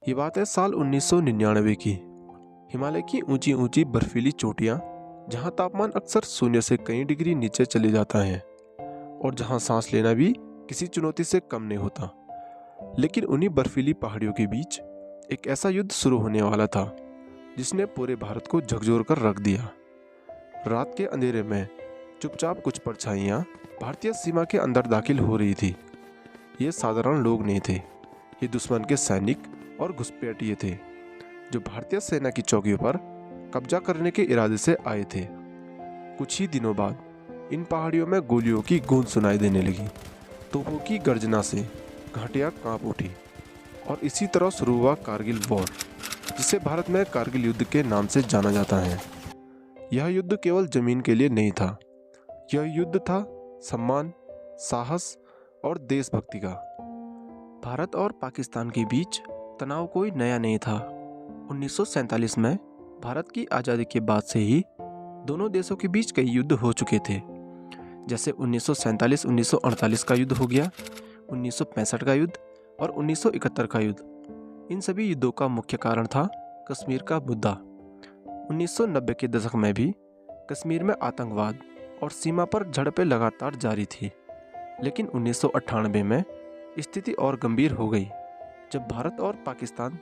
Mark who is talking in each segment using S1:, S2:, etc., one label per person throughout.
S1: ये बात है साल 1999 की। हिमालय की ऊंची ऊंची बर्फीली चोटियां, जहां तापमान अक्सर शून्य से कई डिग्री नीचे चले जाता है और जहां सांस लेना भी किसी चुनौती से कम नहीं होता। लेकिन उन्हीं बर्फीली पहाड़ियों के बीच एक ऐसा युद्ध शुरू होने वाला था जिसने पूरे भारत को झकझोर कर रख दिया। रात के अंधेरे में चुपचाप कुछ परछाइयां भारतीय सीमा के अंदर दाखिल हो रही थी। ये साधारण लोग नहीं थे, ये दुश्मन के सैनिक और घुसपैठिए थे जो भारतीय सेना की चौकियों पर कब्जा करने के इरादे से आए थे। कुछ ही दिनों बाद इन पहाड़ियों में गोलियों की गूंज सुनाई देने लगी, तोपों की गर्जना से घाटियां कांप उठी और इसी तरह शुरू हुआ कारगिल वॉर, जिसे भारत में कारगिल युद्ध के नाम से जाना जाता है। यह युद्ध केवल जमीन के लिए नहीं था, यह युद्ध था सम्मान, साहस और देशभक्ति का। भारत और पाकिस्तान के बीच तनाव कोई नया नहीं था। 1947 में भारत की आज़ादी के बाद से ही दोनों देशों के बीच कई युद्ध हो चुके थे, जैसे 1947-1948 का युद्ध हो गया, 1965 का युद्ध और 1971 का युद्ध। इन सभी युद्धों का मुख्य कारण था कश्मीर का मुद्दा। 1990 के दशक में भी कश्मीर में आतंकवाद और सीमा पर झड़पें लगातार जारी थी। लेकिन 1998 में स्थिति और गंभीर हो गई जब भारत और पाकिस्तान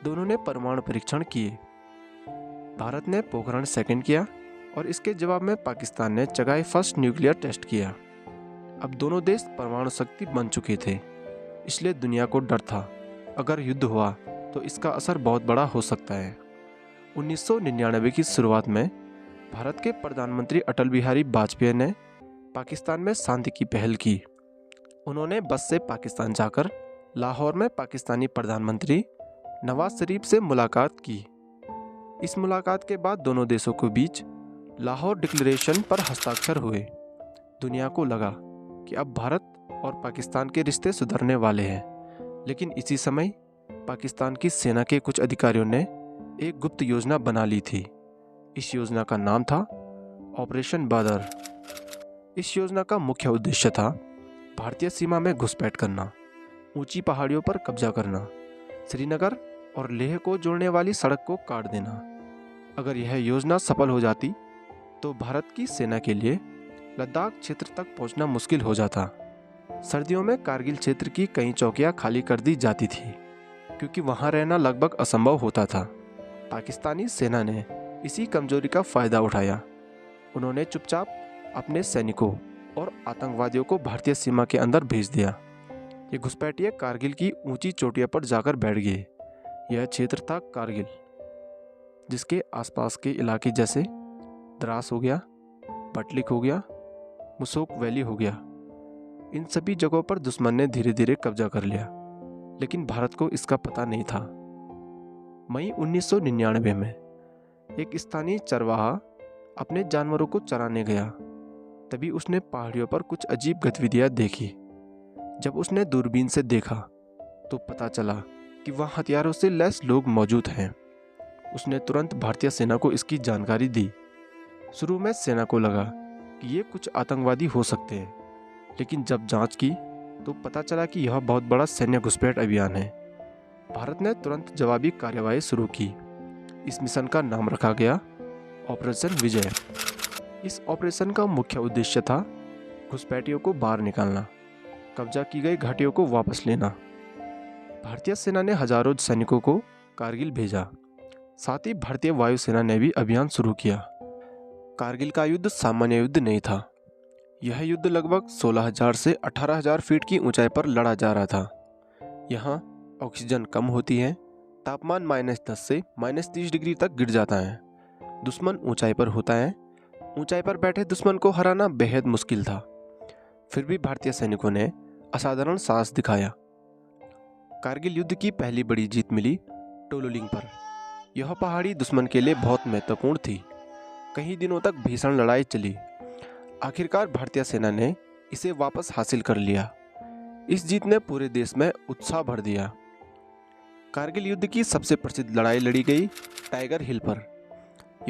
S1: दोनों ने परमाणु परीक्षण किए। भारत ने पोखरण सेकंड किया और इसके जवाब में पाकिस्तान ने चगाई फर्स्ट न्यूक्लियर टेस्ट किया। अब दोनों देश परमाणु शक्ति बन चुके थे, इसलिए दुनिया को डर था अगर युद्ध हुआ तो इसका असर बहुत बड़ा हो सकता है। 1999 की शुरुआत में भारत के प्रधानमंत्री अटल बिहारी वाजपेयी ने पाकिस्तान में शांति की पहल की। उन्होंने बस से पाकिस्तान जाकर लाहौर में पाकिस्तानी प्रधानमंत्री नवाज शरीफ से मुलाकात की। इस मुलाकात के बाद दोनों देशों के बीच लाहौर डिक्लेरेशन पर हस्ताक्षर हुए। दुनिया को लगा कि अब भारत और पाकिस्तान के रिश्ते सुधरने वाले हैं। लेकिन इसी समय पाकिस्तान की सेना के कुछ अधिकारियों ने एक गुप्त योजना बना ली थी। इस योजना का नाम था ऑपरेशन बादर। इस योजना का मुख्य उद्देश्य था भारतीय सीमा में घुसपैठ करना, ऊंची पहाड़ियों पर कब्जा करना, श्रीनगर और लेह को जोड़ने वाली सड़क को काट देना। अगर यह योजना सफल हो जाती तो भारत की सेना के लिए लद्दाख क्षेत्र तक पहुंचना मुश्किल हो जाता। सर्दियों में कारगिल क्षेत्र की कई चौकियां खाली कर दी जाती थी क्योंकि वहां रहना लगभग असंभव होता था। पाकिस्तानी सेना ने इसी कमजोरी का फायदा उठाया। उन्होंने चुपचाप अपने सैनिकों और आतंकवादियों को भारतीय सीमा के अंदर भेज दिया। ये घुसपैठिए कारगिल की ऊंची चोटियों पर जाकर बैठ गए। यह क्षेत्र था कारगिल, जिसके आसपास के इलाके जैसे द्रास हो गया, पटलिक हो गया, मुसोक वैली हो गया। इन सभी जगहों पर दुश्मन ने धीरे धीरे कब्जा कर लिया, लेकिन भारत को इसका पता नहीं था। मई 1999 में एक स्थानीय चरवाहा अपने जानवरों को चराने गया। तभी उसने पहाड़ियों पर कुछ अजीब गतिविधियां देखी। जब उसने दूरबीन से देखा तो पता चला कि वहाँ हथियारों से लैस लोग मौजूद हैं। उसने तुरंत भारतीय सेना को इसकी जानकारी दी। शुरू में सेना को लगा कि ये कुछ आतंकवादी हो सकते हैं, लेकिन जब जांच की तो पता चला कि यह बहुत बड़ा सैन्य घुसपैठ अभियान है। भारत ने तुरंत जवाबी कार्यवाही शुरू की। इस मिशन का नाम रखा गया ऑपरेशन विजय। इस ऑपरेशन का मुख्य उद्देश्य था घुसपैठियों को बाहर निकालना, कब्जा की गई घाटियों को वापस लेना। भारतीय सेना ने हजारों सैनिकों को कारगिल भेजा। साथ ही भारतीय वायुसेना ने भी अभियान शुरू किया। कारगिल का युद्ध सामान्य युद्ध नहीं था। यह युद्ध लगभग 16,000 से 18,000 फीट की ऊंचाई पर लड़ा जा रहा था। यहाँ ऑक्सीजन कम होती है, तापमान -10 से -30 डिग्री तक गिर जाता है। दुश्मन ऊंचाई पर होता है। ऊंचाई पर बैठे दुश्मन को हराना बेहद मुश्किल था। फिर भी भारतीय सैनिकों ने असाधारण साहस दिखाया। कारगिल युद्ध की पहली बड़ी जीत मिली टोलोलिंग पर। यह पहाड़ी दुश्मन के लिए बहुत महत्वपूर्ण थी। कई दिनों तक भीषण लड़ाई चली। आखिरकार भारतीय सेना ने इसे वापस हासिल कर लिया। इस जीत ने पूरे देश में उत्साह भर दिया। कारगिल युद्ध की सबसे प्रसिद्ध लड़ाई लड़ी गई टाइगर हिल पर।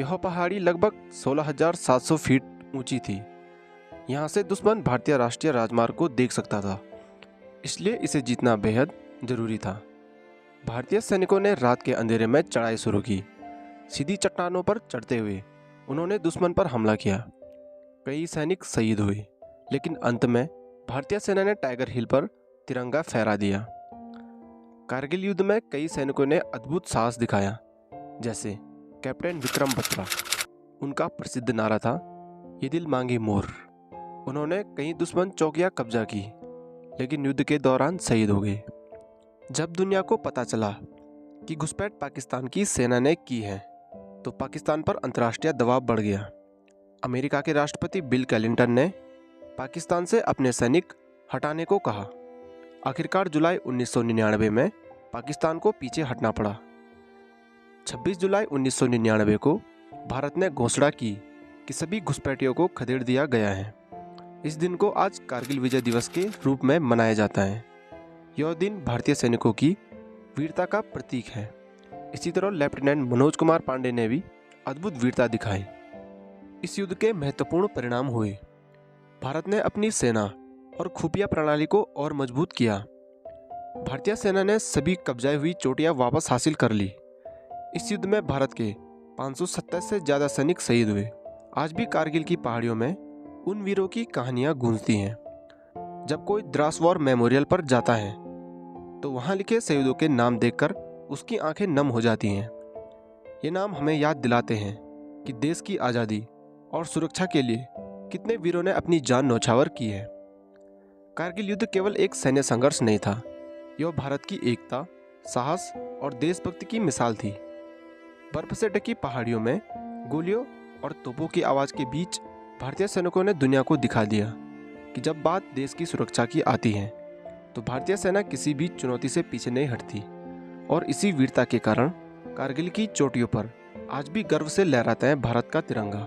S1: यह पहाड़ी लगभग 16,700 फीट ऊंची थी। यहाँ से दुश्मन भारतीय राष्ट्रीय राजमार्ग को देख सकता था, इसलिए इसे जीतना बेहद जरूरी था। भारतीय सैनिकों ने रात के अंधेरे में चढ़ाई शुरू की। सीधी चट्टानों पर चढ़ते हुए उन्होंने दुश्मन पर हमला किया। कई सैनिक शहीद हुए, लेकिन अंत में भारतीय सेना ने टाइगर हिल पर तिरंगा फहरा दिया। कारगिल युद्ध में कई सैनिकों ने अद्भुत साहस दिखाया, जैसे कैप्टन विक्रम बत्रा। उनका प्रसिद्ध नारा था, ये दिल मांगे मोर। उन्होंने कई दुश्मन चौकियां कब्जा की, लेकिन युद्ध के दौरान शहीद हो गए। जब दुनिया को पता चला कि घुसपैठ पाकिस्तान की सेना ने की है, तो पाकिस्तान पर अंतर्राष्ट्रीय दबाव बढ़ गया। अमेरिका के राष्ट्रपति बिल क्लिंटन ने पाकिस्तान से अपने सैनिक हटाने को कहा। आखिरकार जुलाई 1999 में पाकिस्तान को पीछे हटना पड़ा। 26 जुलाई 1999 को भारत ने घोषणा की कि सभी घुसपैठियों को खदेड़ दिया गया है। इस दिन को आज कारगिल विजय दिवस के रूप में मनाया जाता है। यह दिन भारतीय सैनिकों की वीरता का प्रतीक है। इसी तरह लेफ्टिनेंट मनोज कुमार पांडे ने भी अद्भुत वीरता दिखाई। इस युद्ध के महत्वपूर्ण परिणाम हुए। भारत ने अपनी सेना और खुफिया प्रणाली को और मजबूत किया। भारतीय सेना ने सभी कब्जाई हुई चोटियां वापस हासिल कर ली। इस युद्ध में भारत के 570 से ज़्यादा सैनिक शहीद हुए। आज भी कारगिल की पहाड़ियों में उन वीरों की कहानियां गूंजती हैं। जब कोई द्रास वॉर मेमोरियल पर जाता है, तो वहां लिखे शहीदों के नाम देखकर उसकी आंखें नम हो जाती हैं। ये नाम हमें याद दिलाते हैं कि देश की आज़ादी और सुरक्षा के लिए कितने वीरों ने अपनी जान न्यौछावर की है। कारगिल युद्ध केवल एक सैन्य संघर्ष नहीं था, यह भारत की एकता, साहस और देशभक्ति की मिसाल थी। बर्फ से ढकी पहाड़ियों में गोलियों और तोपों की आवाज़ के बीच भारतीय सैनिकों ने दुनिया को दिखा दिया कि जब बात देश की सुरक्षा की आती है, तो भारतीय सेना किसी भी चुनौती से पीछे नहीं हटती। और इसी वीरता के कारण कारगिल की चोटियों पर आज भी गर्व से लहराता है भारत का तिरंगा।